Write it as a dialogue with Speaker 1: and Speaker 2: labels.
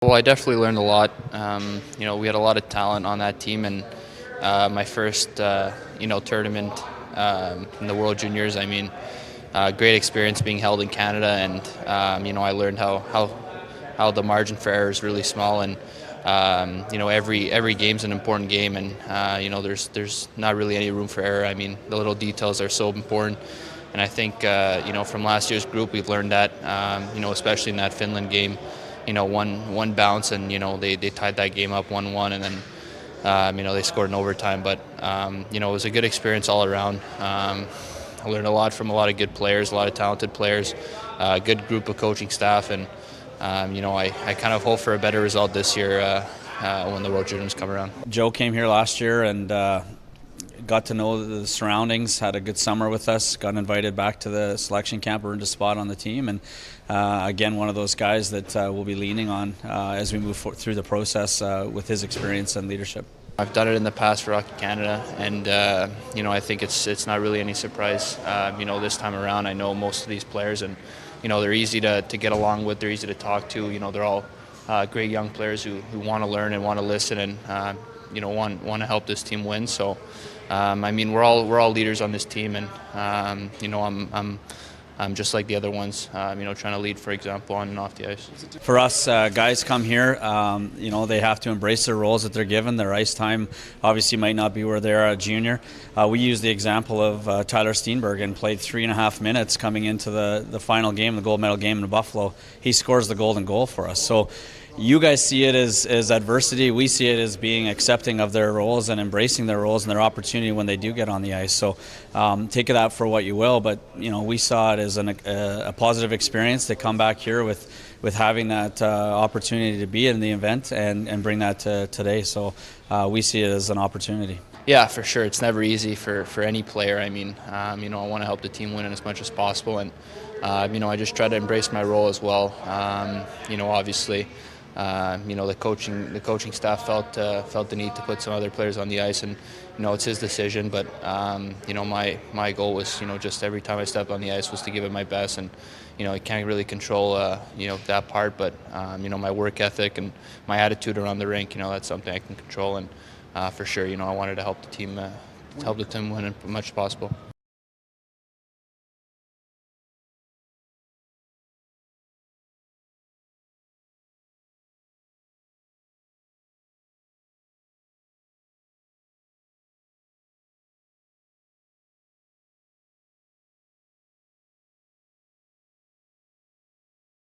Speaker 1: Well, I definitely learned a lot. We had a lot of talent on that team, and my first, tournament in the World Juniors. Great experience being held in Canada, and I learned how the margin for error is really small, and every game's an important game, and there's not really any room for error. The little details are so important, and I think from last year's group we've learned that, especially in that Finland game. One bounce, and they tied that game up 1-1, and then they scored in overtime. But it was a good experience all around. I learned a lot from a lot of good players, a lot of talented players, a good group of coaching staff, and I kind of hope for a better result this year when the World Juniors come around.
Speaker 2: Joe came here last year and got to know the surroundings, had a good summer with us, got invited back to the selection camp, earned a spot on the team, and again, one of those guys that we'll be leaning on as we move through the process with his experience and leadership.
Speaker 1: I've done it in the past for Hockey Canada, and I think it's not really any surprise. This time around, I know most of these players, and they're easy to get along with. They're easy to talk to. They're all great young players who want to learn and want to listen, and want to help this team win. So, we're all leaders on this team, and I'm just like the other ones, trying to lead, for example, on and off the ice.
Speaker 2: For us, guys come here, they have to embrace their roles that they're given. Their ice time obviously might not be where they are at junior. We use the example of Tyler Steenbergen, played 3.5 minutes coming into the final game, the gold medal game in Buffalo. He scores the golden goal for us. So you guys see it as adversity. We see it as being accepting of their roles and embracing their roles and their opportunity when they do get on the ice. So take it out for what you will, but we saw it as a positive experience to come back here with having that opportunity to be in the event and bring that to today. So we see it as an opportunity.
Speaker 1: Yeah, for sure. It's never easy for any player. I want to help the team win as much as possible, and I just try to embrace my role as well. Obviously. The coaching staff felt the need to put some other players on the ice, and it's his decision. But my goal was just every time I stepped on the ice was to give it my best, and I can't really control that part. But my work ethic and my attitude around the rink, that's something I can control, and for sure I wanted to help the team win as much as possible.